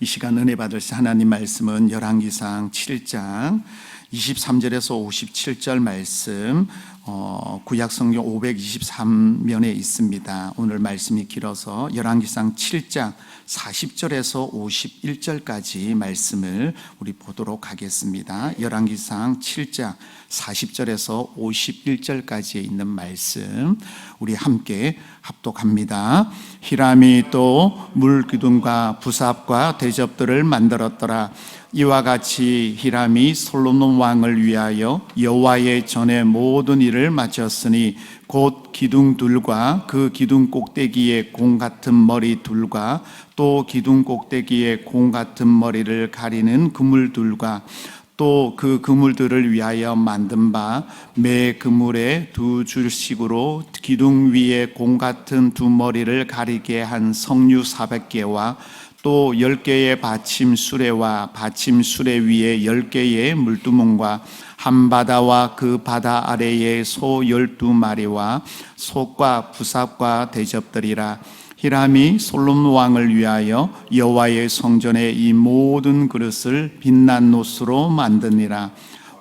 이 시간 은혜 받을 하나님 말씀은 열왕기상 7장 23절에서 57절 말씀, 구약성경 523면에 있습니다. 오늘 말씀이 길어서 열왕기상 7장 40절에서 51절까지 말씀을 우리 보도록 하겠습니다. 열왕기상 7장 40절에서 51절까지에 있는 말씀 우리 함께 합독합니다. 히람이 또 물기둥과 부삽과 대접들을 만들었더라. 이와 같이 히람이 솔로몬 왕을 위하여 여호와의 전에 모든 일을 마쳤으니 곧 기둥 둘과 그 기둥 꼭대기에 공 같은 머리 둘과 또 기둥 꼭대기에 공 같은 머리를 가리는 그물 둘과 또 그 그물들을 위하여 만든 바 매 그물에 두 줄씩으로 기둥 위에 공 같은 두 머리를 가리게 한 석류 400개와 또 10개의 받침 수레와 받침 수레 위에 10개의 물두멍과 한 바다와 그 바다 아래에 소 12마리와 솥과 부삽과 대접들이라. 히람이 솔로몬 왕을 위하여 여호와의 성전에 이 모든 그릇을 빛난 노스로 만드니라.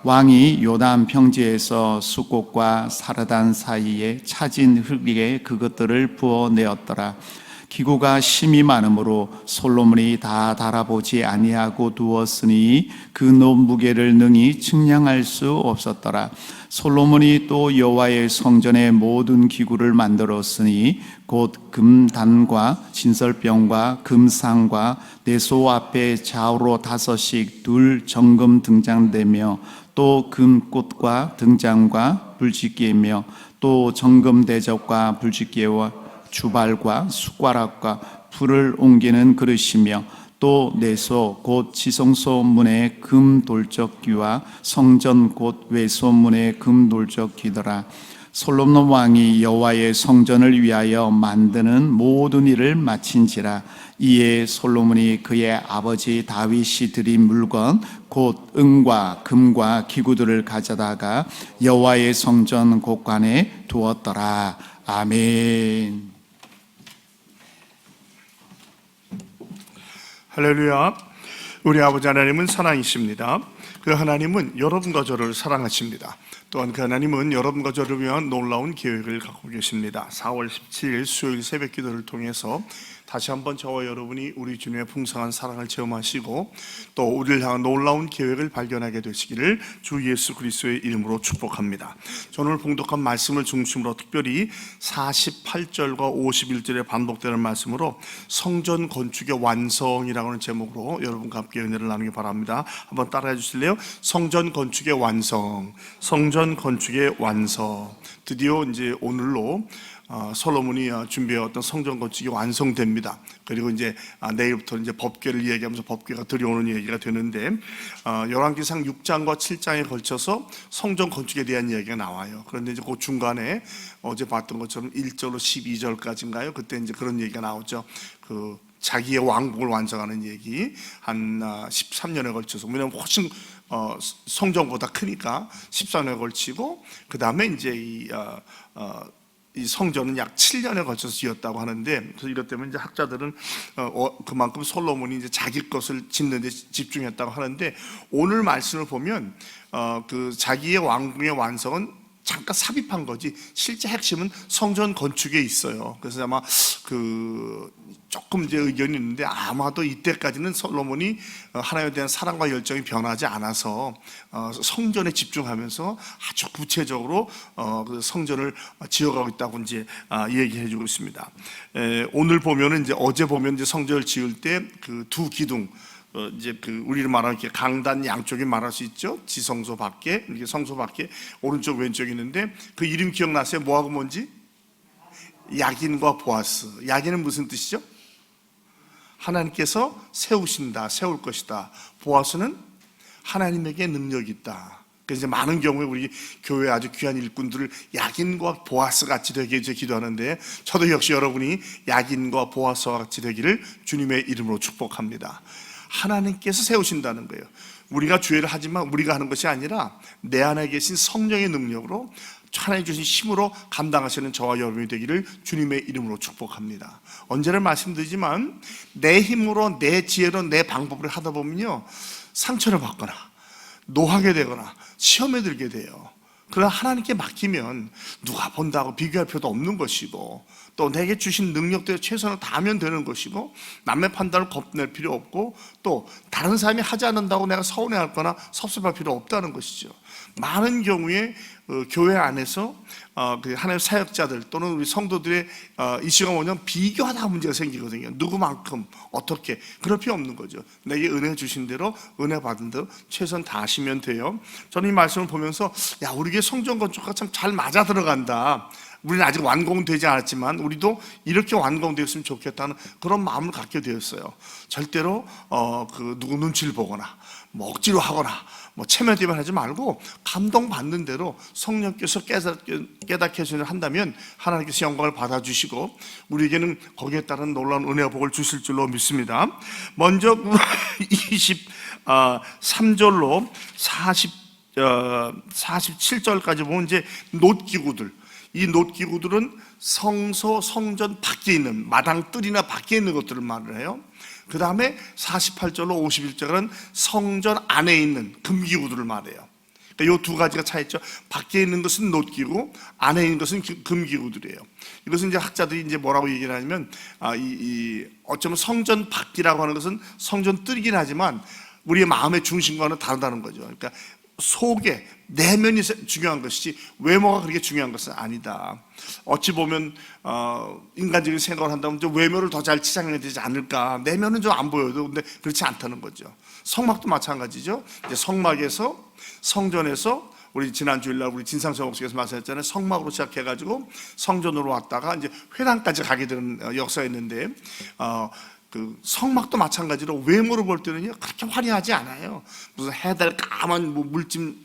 왕이 요단 평지에서 숫꽃과 사르단 사이에 차진 흙에 그것들을 부어내었더라. 기구가 심이 많으므로 솔로몬이 다 달아보지 아니하고 두었으니 그 무게를 능히 측량할 수 없었더라. 솔로몬이 또 여호와의 성전의 모든 기구를 만들었으니 곧 금단과 진설병과 금상과 내소 앞에 좌우로 5씩 둘 정금 등장되며 또 금꽃과 등잔과 불짓기이며 또 정금 대접과 불짓기와 주발과 숟가락과 불을 옮기는 그릇이며 또 내소 곧 지성소 문의 금 돌적귀와 성전 곧 외소 문의 금 돌적귀더라. 솔로몬 왕이 여호와의 성전을 위하여 만드는 모든 일을 마친지라. 이에 솔로몬이 그의 아버지 다윗이 드린 물건 곧 은과 금과 기구들을 가져다가 여호와의 성전 곳간에 두었더라. 아멘. 할렐루야. 우리 아버지 하나님은 사랑이십니다. 그 하나님은 여러분과 저를 사랑하십니다. 또한 그 하나님은 여러분과 저를 위한 놀라운 계획을 갖고 계십니다. 4월 17일 수요일 새벽 기도를 통해서 다시 한번 저와 여러분이 우리 주님의 풍성한 사랑을 체험하시고 또 우리를 향한 놀라운 계획을 발견하게 되시기를 주 예수 그리스도의 이름으로 축복합니다. 저는 오늘 봉독한 말씀을 중심으로 특별히 48절과 51절에 반복되는 말씀으로 성전 건축의 완성이라고 하는 제목으로 여러분과 함께 은혜를 나누기 바랍니다. 한번 따라해 주실래요? 성전 건축의 완성, 성전 건축의 완성. 드디어 이제 오늘로 솔로몬이 준비해왔던 성전 건축이 완성됩니다. 그리고 이제 내일부터 이제 법궤를 이야기하면서 법궤가 들여오는 얘기가 되는데, 열왕기상 6장과 7장에 걸쳐서 성전 건축에 대한 이야기가 나와요. 그런데 이제 그 중간에 어제 봤던 것처럼 1절로 12절까지인가요? 그때 이제 그런 얘기가 나오죠. 그 자기의 왕국을 완성하는 얘기 한 13년에 걸쳐서, 왜냐하면 훨씬 성전보다 크니까 13년에 걸치고, 그 다음에 이제 이 성전은 약 7년에 걸쳐서 지었다고 하는데, 그래서 이것 때문에 이제 학자들은 그만큼 솔로몬이 이제 자기 것을 짓는 데 집중했다고 하는데, 오늘 말씀을 보면 그 자기의 왕궁의 완성은 잠깐 삽입한 거지 실제 핵심은 성전 건축에 있어요. 그래서 아마 그 조금 이제 의견이 있는데, 아마도 이때까지는 솔로몬이 하나님에 대한 사랑과 열정이 변하지 않아서 성전에 집중하면서 아주 구체적으로 그 성전을 지어가고 있다고 이제 얘기해주고 있습니다. 오늘 보면은 이제 어제 보면 이제 성전을 지을 때 그 두 기둥, 이제 그 우리를 말하는 게 강단 양쪽에 말할 수 있죠. 지성소 밖에, 이렇게 성소 밖에 오른쪽 왼쪽 있는데, 그 이름 기억나세요? 뭐하고 뭔지? 야긴과 보아스. 야긴은 무슨 뜻이죠? 하나님께서 세우신다, 세울 것이다. 보아스는 하나님에게 능력이 있다. 그래서 이제 많은 경우에 우리 교회 아주 귀한 일꾼들을 야긴과 보아스 같이 되게 이제 기도하는데, 저도 역시 여러분이 야긴과 보아스와 같이 되기를 주님의 이름으로 축복합니다. 하나님께서 세우신다는 거예요. 우리가 주의를 하지만 우리가 하는 것이 아니라 내 안에 계신 성령의 능력으로 하나님 주신 힘으로 감당하시는 저와 여러분이 되기를 주님의 이름으로 축복합니다. 언제나 말씀드리지만 내 힘으로 내 지혜로 내 방법으로 하다 보면요, 상처를 받거나 노하게 되거나 시험에 들게 돼요. 그러나 하나님께 맡기면 누가 본다고 비교할 필요도 없는 것이고, 또 내게 주신 능력대로 최선을 다하면 되는 것이고, 남의 판단을 겁낼 필요 없고, 또 다른 사람이 하지 않는다고 내가 서운해하거나 섭섭할 필요 없다는 것이죠. 많은 경우에 교회 안에서 그 하나님의 사역자들 또는 우리 성도들의 이슈가 뭐냐면 비교하다 문제가 생기거든요. 누구만큼 어떻게, 그럴 필요 없는 거죠. 내게 은혜 주신 대로 은혜 받은 대로 최선 다하시면 돼요. 저는 이 말씀을 보면서 야, 우리 교회 성전 건축과 참 잘 맞아 들어간다. 우리는 아직 완공되지 않았지만 우리도 이렇게 완공되었으면 좋겠다는 그런 마음을 갖게 되었어요. 절대로 그 누구 눈치를 보거나 뭐 억지로 하거나 뭐 체면대면 하지 말고 감동받는 대로 성령께서 깨닫게 해주려 한다면 하나님께서 영광을 받아주시고 우리에게는 거기에 따른 놀라운 은혜와 복을 주실 줄로 믿습니다. 먼저 23절로 47절까지 보면 이제 놋기구들, 이 놋기구들은 성소, 성전 밖에 있는 마당 뜰이나 밖에 있는 것들을 말을 해요. 그 다음에 48절로 51절은 성전 안에 있는 금기구들을 말해요. 그러니까 이 두 가지가 차이죠. 밖에 있는 것은 놋기구, 안에 있는 것은 금기구들이에요. 이것은 이제 학자들이 이제 뭐라고 얘기를 하냐면, 어쩌면 성전 밖이라고 하는 것은 성전 뜰이긴 하지만 우리의 마음의 중심과는 다르다는 거죠. 그러니까 속에 내면이 중요한 것이지 외모가 그렇게 중요한 것은 아니다. 어찌 보면 인간적인 생각을 한다면 좀 외모를 더 잘 치장해야 되지 않을까, 내면은 좀 안 보여도. 근데 그렇지 않다는 거죠. 성막도 마찬가지죠. 이제 성막에서, 성전에서, 우리 지난 주일날 우리 진상성 목사께서 말씀하셨잖아요. 성막으로 시작해가지고 성전으로 왔다가 이제 회당까지 가게 되는 역사가 있는데, 그 성막도 마찬가지로 외모를 볼 때는요 그렇게 화려하지 않아요. 무슨 해달 까만 뭐 물짐,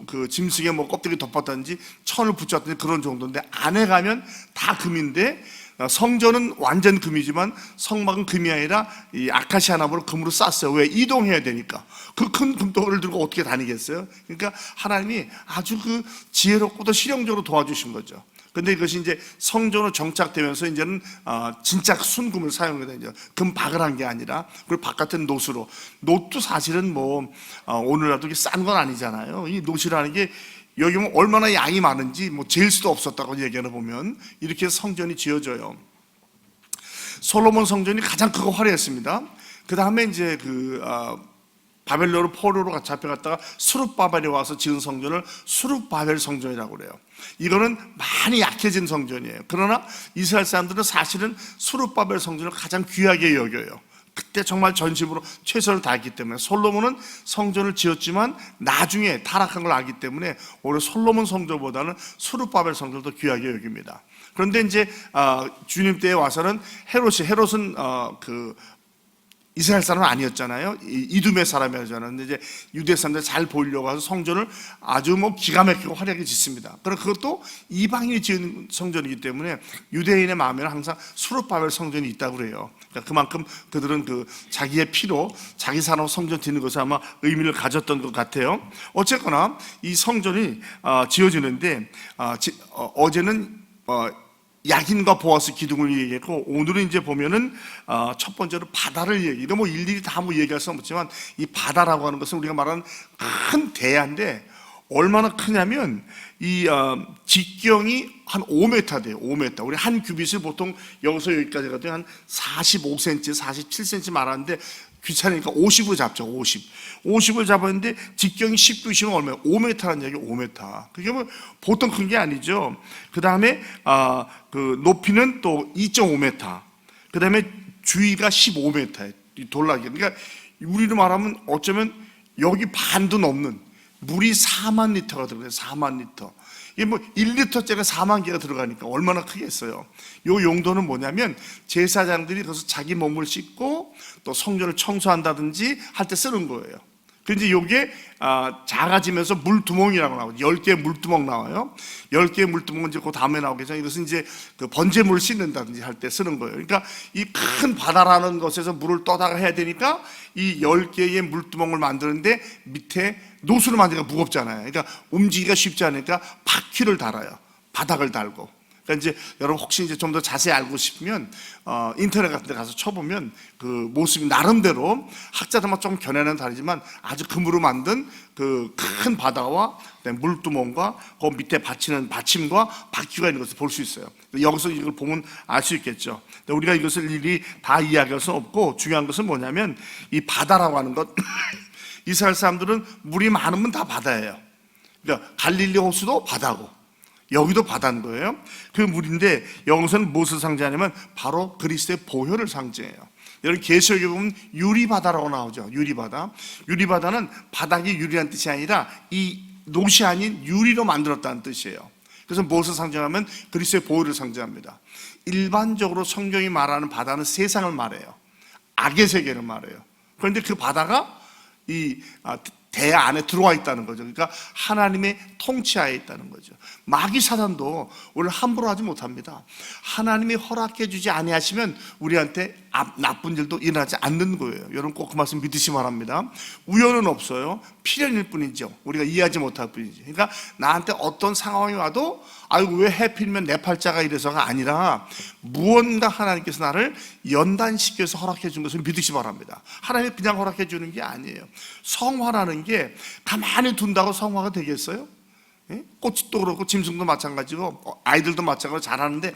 그 짐승에 뭐 껍데기 덮었다든지 천을 붙였다든지 그런 정도인데, 안에 가면 다 금인데, 성전은 완전 금이지만 성막은 금이 아니라 이 아카시아 나무를 금으로 쌌어요. 왜? 이동해야 되니까. 그 큰 금덩어리를 들고 어떻게 다니겠어요? 그러니까 하나님이 아주 그 지혜롭고도 실용적으로 도와주신 거죠. 근데 이것이 이제 성전으로 정착되면서 이제는 진짜 순금을 사용해야 되죠. 금 박을한 게 아니라, 그리고 바깥은 놋으로. 놋도 사실은 뭐 오늘날도 싼 건 아니잖아요. 이 놋이라는 게 여기 보면 얼마나 양이 많은지 뭐 재일 수도 없었다고 얘기하는 보면 이렇게 해서 성전이 지어져요. 솔로몬 성전이 가장 크고 화려했습니다. 그 다음에 이제 바벨론으로 포로로 잡혀갔다가 수룹바벨에 와서 지은 성전을 수룹바벨 성전이라고 그래요. 이거는 많이 약해진 성전이에요. 그러나 이스라엘 사람들은 사실은 수룹바벨 성전을 가장 귀하게 여겨요. 그때 정말 전심으로 최선을 다했기 때문에. 솔로몬은 성전을 지었지만 나중에 타락한 걸 알기 때문에 오히려 솔로몬 성전보다는 수룹바벨 성전을 더 귀하게 여깁니다. 그런데 이제 주님 때에 와서는 헤롯은 이스라엘 사람은 아니었잖아요. 이두메 사람이었잖아요. 근데 이제 유대 사람들 잘 보이려고 해서 성전을 아주 뭐 기가 막히고 화려하게 짓습니다. 그러나 그것도 이방인이 지은 성전이기 때문에 유대인의 마음에는 항상 수룹바벨 성전이 있다고 그래요. 그러니까 그만큼 그들은 그 자기의 피로 자기 사람 성전 짓는 것에 아마 의미를 가졌던 것 같아요. 어쨌거나 이 성전이 지어지는데 어제는 야긴과 보아스 기둥을 얘기했고, 오늘은 이제 보면은 첫 번째로 바다를 얘기해요. 뭐 일일이 다 뭐 얘기할 수 없지만 이 바다라고 하는 것은 우리가 말하는 큰 대야인데, 얼마나 크냐면 이 직경이 한 5m 돼요. 5m. 우리 한 규빗을 보통 여기서 여기까지 가도 한 45cm, 47cm 말하는데 귀찮으니까 50으로 잡죠. 50을 잡았는데 직경이 10규빗이면 얼마예요? 5m라는 얘기예요. 5m. 그게 뭐 보통 큰 게 아니죠. 그 다음에 그 높이는 또 2.5m. 그 다음에 주위가 15m예요. 돌라기. 그러니까 우리로 말하면 어쩌면 여기 반도 넘는 물이 4만 리터가 들어가요. 4만 리터. 이게 뭐 1리터짜리가 4만 개가 들어가니까 얼마나 크겠어요. 요 용도는 뭐냐면 제사장들이 거기서 자기 몸을 씻고 또 성전을 청소한다든지 할 때 쓰는 거예요. 근데 요게 작아지면서 물두멍이라고 나오죠. 10개의 물두멍 나와요. 10개의 물두멍은 이제 그 다음에 나오겠죠. 이것은 이제 그 번제물을 씻는다든지 할 때 쓰는 거예요. 그러니까 이 큰 바다라는 것에서 물을 떠다가 해야 되니까 이 10개의 물두멍을 만드는데 밑에 노수를 만드니까 무겁잖아요. 그러니까 움직이기가 쉽지 않으니까 바퀴를 달아요. 바닥을 달고. 그러니까 이제 여러분 혹시 이제 좀 더 자세히 알고 싶으면 인터넷 같은 데 가서 쳐보면 그 모습이 나름대로 학자들만 좀 견해는 다르지만 아주 금으로 만든 그 큰 바다와 물두멍과 그 밑에 받치는 받침과 바퀴가 있는 것을 볼 수 있어요. 여기서 이걸 보면 알 수 있겠죠. 우리가 이것을 일일이 다 이야기할 수 없고 중요한 것은 뭐냐면 이 바다라고 하는 것 이스라엘 사람들은 물이 많으면 다 바다예요. 그러니까 갈릴리 호수도 바다고 여기도 바다인 거예요. 그 물인데 여기서는 무엇을 상징하냐면 바로 그리스도의 보혈을 상징해요. 여러분 계시록에 보면 유리바다라고 나오죠. 유리바다. 유리바다는 바닥이 유리란 뜻이 아니라 이 노시 아닌 유리로 만들었다는 뜻이에요. 그래서 무엇을 상징하면 그리스도의 보혈을 상징합니다. 일반적으로 성경이 말하는 바다는 세상을 말해요. 악의 세계를 말해요. 그런데 그 바다가 이 대야 안에 들어와 있다는 거죠. 그러니까 하나님의 통치하에 있다는 거죠. 마귀 사단도 오늘 함부로 하지 못합니다. 하나님이 허락해 주지 아니하시면 우리한테 나쁜 일도 일어나지 않는 거예요. 여러분 꼭 그 말씀 믿으시 바랍니다. 우연은 없어요. 필연일 뿐이죠. 우리가 이해하지 못할 뿐이죠. 그러니까 나한테 어떤 상황이 와도 아이고 왜 해필이면 내 팔자가 이래서가 아니라 무언가 하나님께서 나를 연단시켜서 허락해 준 것을 믿으시 바랍니다. 하나님이 그냥 허락해 주는 게 아니에요. 성화라는 게 가만히 둔다고 성화가 되겠어요? 꽃도 그렇고 짐승도 마찬가지고 아이들도 마찬가지로 자라는데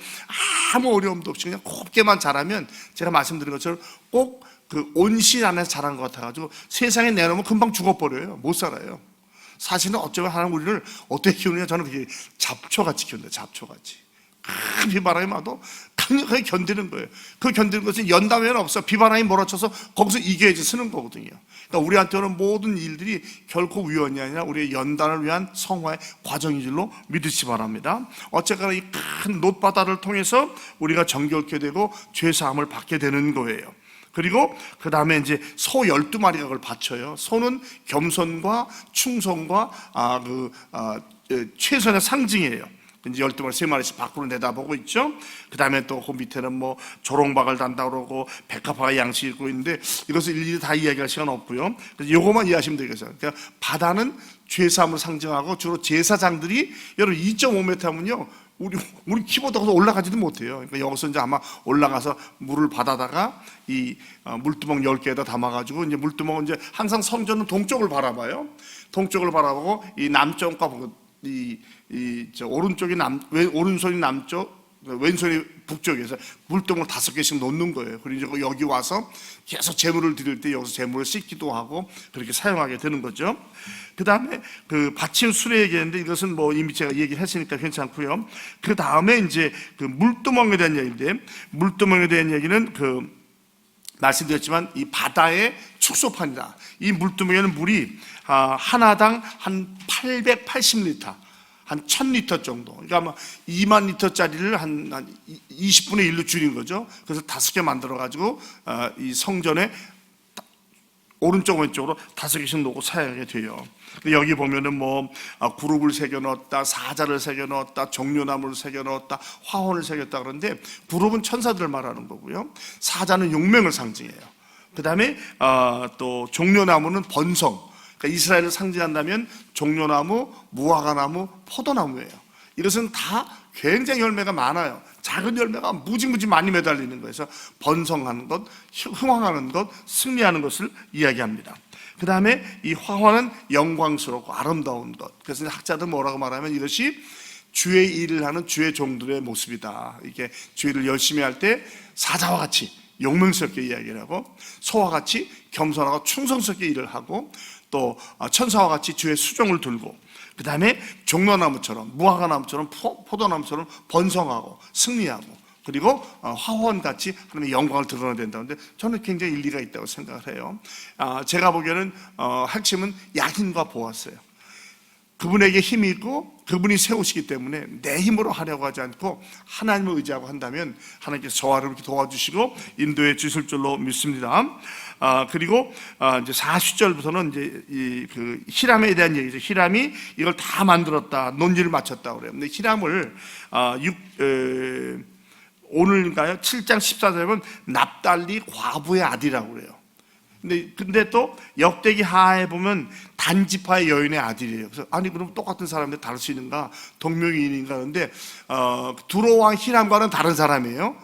아무 어려움도 없이 그냥 곱게만 자라면 제가 말씀드린 것처럼 꼭 그 온실 안에서 자란 것 같아가지고 세상에 내놓으면 금방 죽어버려요. 못 살아요. 사실은 어쩌면 하나님 우리를 어떻게 키우느냐 저는 그게 잡초같이 키운다. 잡초같이 큰 비바람이 와도 강력하게 견디는 거예요. 그 견디는 것은 연다면 없어. 비바람이 몰아쳐서 거기서 이겨야지 쓰는 거거든요. 그러니까 우리한테 오는 모든 일들이 결코 위헌이 아니라 우리의 연단을 위한 성화의 과정인 줄로 믿으시 바랍니다. 어쨌거나 이 큰 놋바다를 통해서 우리가 정결케 되고 죄사함을 받게 되는 거예요. 그리고 그 다음에 이제 소 12마리가 그걸 바쳐요. 소는 겸손과 충성과 최선의 상징이에요. 이제 12마리, 3마리씩 밖으로 내다보고 있죠. 그 다음에 또 그 밑에는 뭐 조롱박을 단다 그러고 백합화가 양식 입고 있는데 이것을 일일이 다 이야기할 시간 없고요. 그래서 요것만 이해하시면 되겠어요. 그러니까 바다는 죄사함을 상징하고 주로 제사장들이 여러분 2.5m 하면요. 우리 키보드가 올라가지도 못해요. 그러니까 여기서 이제 아마 올라가서 물을 받아다가 이 물두멍 10개에다 담아가지고 이제 물두멍은 이제 항상 성전은 동쪽을 바라봐요. 동쪽을 바라보고 이 남쪽과 오른쪽이 오른손이 남쪽, 왼손이 북쪽에서 물동을 5개씩 놓는 거예요. 그리고 여기 와서 계속 제물을 드릴 때 여기서 제물을 씻기도 하고 그렇게 사용하게 되는 거죠. 그 다음에 그 받침 수레 얘기했는데 이것은 뭐 이미 제가 얘기를 했으니까 괜찮고요. 그 다음에 이제 그 물두멍에 대한 얘기인데 물두멍에 대한 얘기는 그 말씀드렸지만 이 바다의 축소판이다. 이 물두멍에는 물이 하나당 한 880리터 한 1000리터 정도. 그러니까 아마 2만 리터짜리를 한 20분의 1로 줄인 거죠. 그래서 5개 만들어가지고 이 성전에 오른쪽 왼쪽으로 5개씩 놓고 사용하게 돼요. 여기 보면은 뭐 그룹을 새겨 넣었다, 사자를 새겨 넣었다, 종려나무를 새겨 넣었다, 화원을 새겼다 그러는데 그룹은 천사들을 말하는 거고요. 사자는 용맹을 상징해요. 그 다음에 또 종려나무는 번성. 그러니까 이스라엘을 상징한다면 종려나무, 무화과나무, 포도나무예요. 이것은 다 굉장히 열매가 많아요. 작은 열매가 무지무지 많이 매달리는 거예요. 그래서 번성하는 것, 흥황하는 것, 승리하는 것을 이야기합니다. 그 다음에 이 화환은 영광스럽고 아름다운 것. 그래서 학자들 뭐라고 말하면 이것이 주의 일을 하는 주의 종들의 모습이다. 이게 주의 일을 열심히 할 때 사자와 같이 용맹스럽게 이야기를 하고 소와 같이 겸손하고 충성스럽게 일을 하고 또 천사와 같이 주의 수종을 들고 그 다음에 종려나무처럼 무화과나무처럼 포도나무처럼 번성하고 승리하고 그리고 화원같이 하나님의 영광을 드러내야 된다는데 저는 굉장히 일리가 있다고 생각을 해요. 제가 보기에는 핵심은 야긴과 보아스예요. 그분에게 힘이 있고 그분이 세우시기 때문에 내 힘으로 하려고 하지 않고 하나님을 의지하고 한다면 하나님께서 저와 이렇게 도와주시고 인도해 주실 줄로 믿습니다. 그리고 이제 40절부터는 이제 그 히람에 대한 얘기죠. 히람이 이걸 다 만들었다, 논지를 마쳤다 그래요. 근데 히람을 오늘인가요? 7장 14절에 보면 납달리 과부의 아들이라고 그래요. 근데 또 역대기 하에 보면 단지파의 여인의 아들이에요. 그래서 아니 그럼 똑같은 사람인데 다를 수 있는가? 동명이인인가? 그런데 두로 왕 히람과는 다른 사람이에요.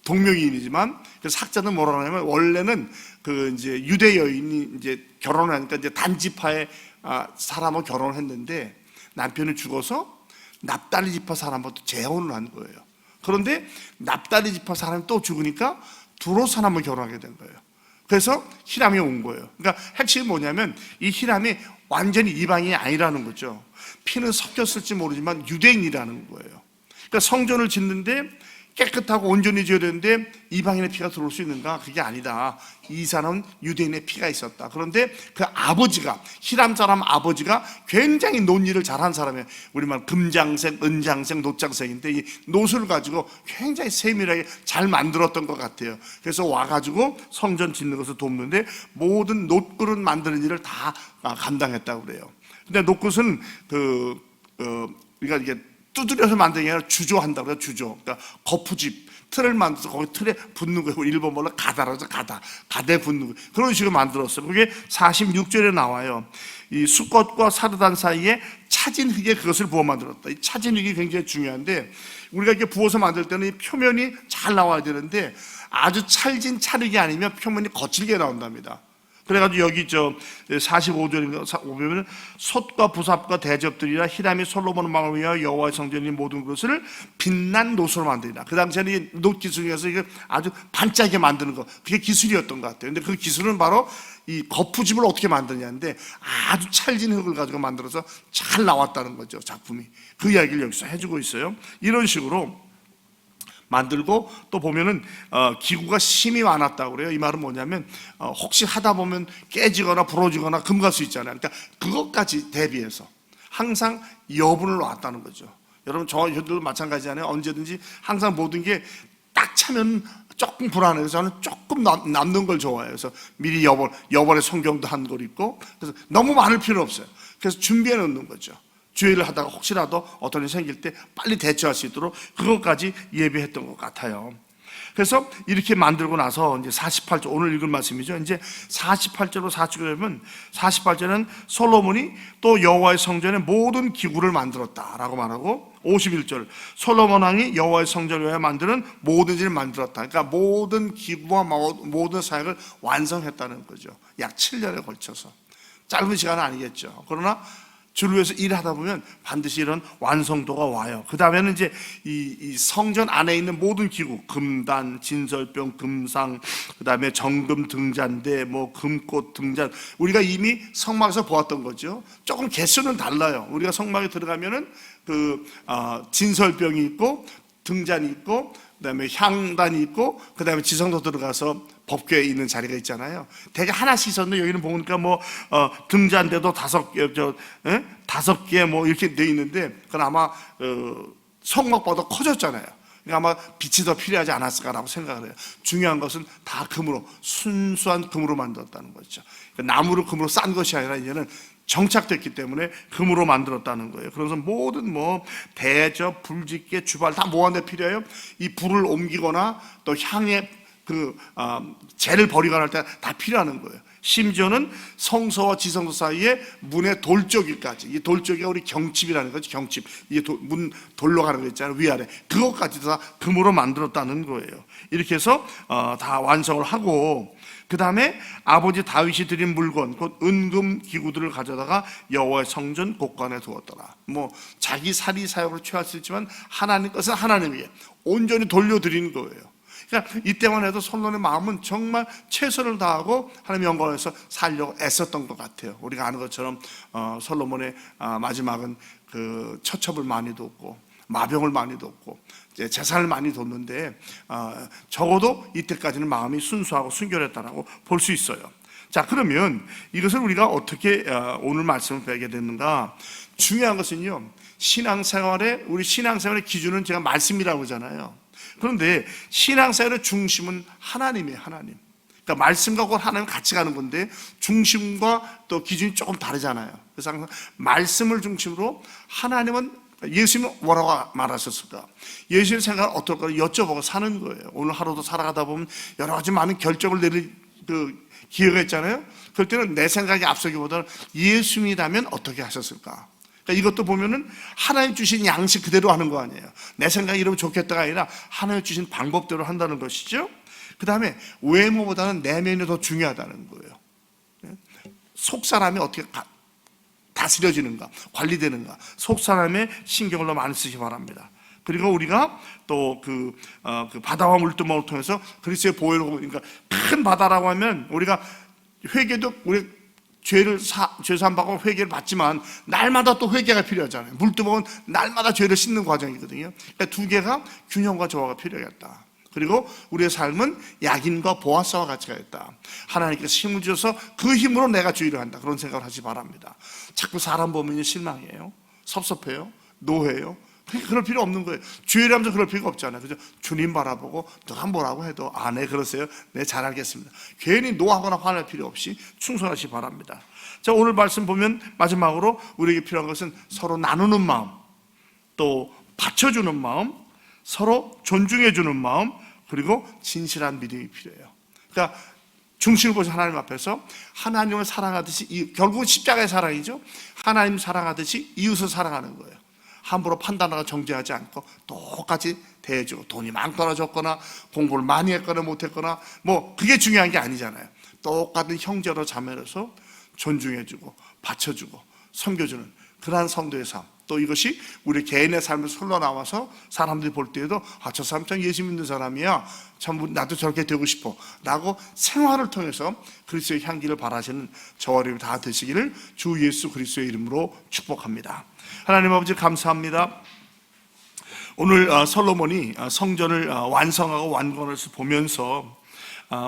동명이인이지만 그래서 학자는 뭐라고 하냐면 원래는 그 이제 유대 여인이 이제 결혼을 하니까 이제 단지파의 사람하고 결혼을 했는데 남편이 죽어서 납달리 지파 사람하고 재혼을 한 거예요. 그런데 납달리 지파 사람이 또 죽으니까 두로 사람을 결혼하게 된 거예요. 그래서 히람이 온 거예요. 그러니까 핵심이 뭐냐면 이 히람이 완전히 이방인이 아니라는 거죠. 피는 섞였을지 모르지만 유대인이라는 거예요. 그러니까 성전을 짓는데 깨끗하고 온전히 지어야 되는데 이방인의 피가 들어올 수 있는가? 그게 아니다. 이 사람은 유대인의 피가 있었다. 그런데 그 아버지가, 히람 사람 아버지가 굉장히 논일을 잘한 사람이에요. 우리말 금장색, 은장색, 노장색인데 이 노술을 가지고 굉장히 세밀하게 잘 만들었던 것 같아요. 그래서 와가지고 성전 짓는 것을 돕는데 모든 놋그릇 만드는 일을 다 감당했다고 그래요. 근데 놋그릇은 우리가 이게 두드려서 만드는 게 아니라 주조한다고 해요. 주조. 그러니까 거푸집 틀을 만들어서 거기 틀에 붙는 거예요. 일본 말로 가다라서 가대 붙는 거예요. 그런 식으로 만들었어요. 그게 46절에 나와요. 이 수컷과 사르단 사이에 차진 흙에 그것을 부어 만들었다. 이 차진 흙이 굉장히 중요한데 우리가 이렇게 부어서 만들 때는 이 표면이 잘 나와야 되는데 아주 찰진 찰흙이 아니면 표면이 거칠게 나온답니다. 그래가지고 여기 45절인가 보면 솥과 부삽과 대접들이라 히람이 솔로몬의 마음을 위하여 여호와의 성전인 모든 것을 빛난 놋으로 만들이라. 그 당시에는 이 놋 기술에서 이게 아주 반짝이게 만드는 거, 그게 기술이었던 것 같아요. 근데 그 기술은 바로 이 거푸집을 어떻게 만드냐인데 아주 찰진 흙을 가지고 만들어서 잘 나왔다는 거죠, 작품이. 그 이야기를 여기서 해주고 있어요. 이런 식으로 만들고 또 보면은 기구가 심이 많았다고 그래요. 이 말은 뭐냐면 혹시 하다 보면 깨지거나 부러지거나 금갈 수 있잖아요. 그러니까 그것까지 대비해서 항상 여분을 놨다는 거죠. 여러분 저희들도 마찬가지잖아요. 언제든지 항상 모든 게 딱 차면 조금 불안해서 저는 조금 남는 걸 좋아해요. 그래서 미리 여벌의 성경도 한 걸 읽고, 그래서 너무 많을 필요 없어요. 그래서 준비해 놓는 거죠. 주의를 하다가 혹시라도 어떤 일이 생길 때 빨리 대처할 수 있도록 그것까지 예비했던 것 같아요. 그래서 이렇게 만들고 나서 이제 48절, 오늘 읽을 말씀이죠. 이제 48절로 49절 보면 48절은 솔로몬이 또 여호와의 성전에 모든 기구를 만들었다라고 말하고 51절 솔로몬 왕이 여호와의 성전을 위하여 만드는 모든 일을 만들었다. 그러니까 모든 기구와 모든 사역을 완성했다는 거죠. 약 7년에 걸쳐서. 짧은 시간은 아니겠죠. 그러나 주를 위해서 일하다 보면 반드시 이런 완성도가 와요. 그 다음에는 이제 이 성전 안에 있는 모든 기구, 금단, 진설병, 금상, 그 다음에 정금 등잔대, 뭐 금꽃 등잔, 우리가 이미 성막에서 보았던 거죠. 조금 개수는 달라요. 우리가 성막에 들어가면은 진설병이 있고 등잔이 있고 그다음에 향단이 있고 그다음에 지성소 들어가서 법궤에 있는 자리가 있잖아요. 대개 하나씩 있었는데 여기는 보니까 등잔대도 5개 뭐 이렇게 돼 있는데 그건 아마 성막보다 커졌잖아요. 그러니까 아마 빛이 더 필요하지 않았을까라고 생각을 해요. 중요한 것은 다 금으로, 순수한 금으로 만들었다는 거죠. 그러니까 나무로 금으로 싼 것이 아니라 이제는 정착됐기 때문에 금으로 만들었다는 거예요. 그래서 모든 대접, 불짓게, 주발 다 뭐하는데 필요해요? 이 불을 옮기거나 또 향에 재를 버리거나 할 때 다 필요하는 거예요. 심지어는 성소와 지성소 사이에 문의 돌조기까지, 이 돌조기가 우리 경칩이라는 거죠. 경칩, 이게 문 돌로 가는 거 있잖아요. 위아래 그것까지도 다 금으로 만들었다는 거예요. 이렇게 해서 다 완성을 하고 그 다음에 아버지 다윗이 드린 물건 곧 은금 기구들을 가져다가 여호와의 성전 곳간에 두었더라. 자기 사리 사역을 취할 수 있지만 하나님 것은 하나님에게 온전히 돌려드리는 거예요. 그러니까 이때만 해도 솔로몬의 마음은 정말 최선을 다하고 하나님 영광에서 살려고 애썼던 것 같아요. 우리가 아는 것처럼 솔로몬의 마지막은 처첩을 많이 뒀고 마병을 많이 뒀고 재산을 많이 뒀는데 적어도 이때까지는 마음이 순수하고 순결했다라고 볼 수 있어요. 자, 그러면 이것을 우리가 어떻게 오늘 말씀을 배우게 됐는가? 중요한 것은요, 우리 신앙생활의 기준은 제가 말씀이라고 하잖아요. 그런데 신앙생활의 중심은 하나님이에요. 하나님. 그러니까 말씀과 하나님 같이 가는 건데 중심과 또 기준이 조금 다르잖아요. 그래서 항상 말씀을 중심으로 하나님은 예수님은 뭐라고 말하셨을까? 예수님 생각은 어떨까 여쭤보고 사는 거예요. 오늘 하루도 살아가다 보면 여러 가지 많은 결정을 내릴 기회가 있잖아요. 그럴 때는 내 생각이 앞서기보다는 예수님이라면 어떻게 하셨을까? 그러니까 이것도 보면은 하나님 주신 양식 그대로 하는 거 아니에요. 내 생각이 이러면 좋겠다가 아니라 하나님 주신 방법대로 한다는 것이죠. 그 다음에 외모보다는 내면이 더 중요하다는 거예요. 속 사람이 어떻게 다스려지는가, 관리되는가, 속 사람의 신경을 더 많이 쓰시기 바랍니다. 그리고 우리가 또 그 바다와 물두멍을 통해서 그리스도의 보혈로, 그러니까 큰 바다라고 하면 우리가 회개도 우리 죄사함 받고 회개를 받지만 날마다 또 회개가 필요하잖아요. 물두멍은 날마다 죄를 씻는 과정이거든요. 그러니까 두 개가 균형과 조화가 필요하겠다. 그리고 우리의 삶은 약인과 보아스와 같이 가겠다. 하나님께서 힘을 주셔서 그 힘으로 내가 주의를 한다. 그런 생각을 하시 바랍니다. 자꾸 사람 보면 실망해요. 섭섭해요. 노해요. 그럴 필요 없는 거예요. 주의를 하면서 그럴 필요가 없잖아요. 그죠? 주님 바라보고 누가 뭐라고 해도 네 그러세요. 네 잘 알겠습니다. 괜히 노하거나 화낼 필요 없이 충성하시 바랍니다. 자, 오늘 말씀 보면 마지막으로 우리에게 필요한 것은 서로 나누는 마음, 또 받쳐주는 마음, 서로 존중해주는 마음, 그리고 진실한 믿음이 필요해요. 그러니까 중심을 보시 하나님 앞에서 하나님을 사랑하듯이, 결국은 십자가의 사랑이죠. 하나님 사랑하듯이 이웃을 사랑하는 거예요. 함부로 판단하고 정죄하지 않고 똑같이 대해주고, 돈이 많거나 적거나 공부를 많이 했거나 못했거나 그게 중요한 게 아니잖아요. 똑같은 형제로 자매로서 존중해주고 받쳐주고 섬겨주는 그러한 성도의 삶, 또 이것이 우리 개인의 삶에서 흘러나와서 사람들이 볼 때에도 저 사람 참 예수 믿는 사람이야, 참 나도 저렇게 되고 싶어 라고 생활을 통해서 그리스도의 향기를 바라시는 저와 여러분이 다 되시기를 주 예수 그리스도의 이름으로 축복합니다. 하나님 아버지 감사합니다. 오늘 솔로몬이 성전을 완성하고 완건을 보면서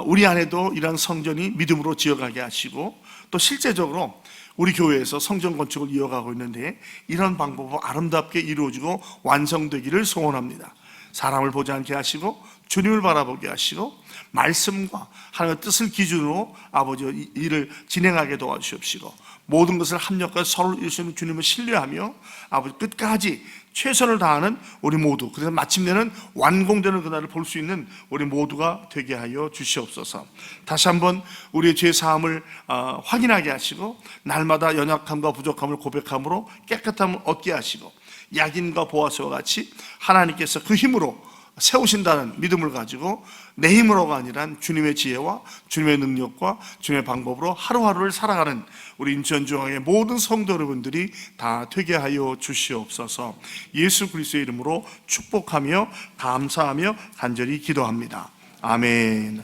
우리 안에도 이러한 성전이 믿음으로 지어가게 하시고, 또 실제적으로 우리 교회에서 성전 건축을 이어가고 있는데 이런 방법으로 아름답게 이루어지고 완성되기를 소원합니다. 사람을 보지 않게 하시고 주님을 바라보게 하시고 말씀과 하나님의 뜻을 기준으로 아버지 일을 진행하게 도와주시옵시고, 모든 것을 합력과 서로 이루시는 주님을 신뢰하며 아버지 끝까지 최선을 다하는 우리 모두, 그래서 마침내는 완공되는 그날을 볼 수 있는 우리 모두가 되게 하여 주시옵소서. 다시 한번 우리의 죄 사함을 확인하게 하시고 날마다 연약함과 부족함을 고백함으로 깨끗함을 얻게 하시고, 약인과 보아스와 같이 하나님께서 그 힘으로 세우신다는 믿음을 가지고 내 힘으로가 아니라 주님의 지혜와 주님의 능력과 주님의 방법으로 하루하루를 살아가는 우리 인천중앙의 모든 성도 여러분들이 다 되게 하여 주시옵소서. 예수 그리스도의 이름으로 축복하며 감사하며 간절히 기도합니다. 아멘.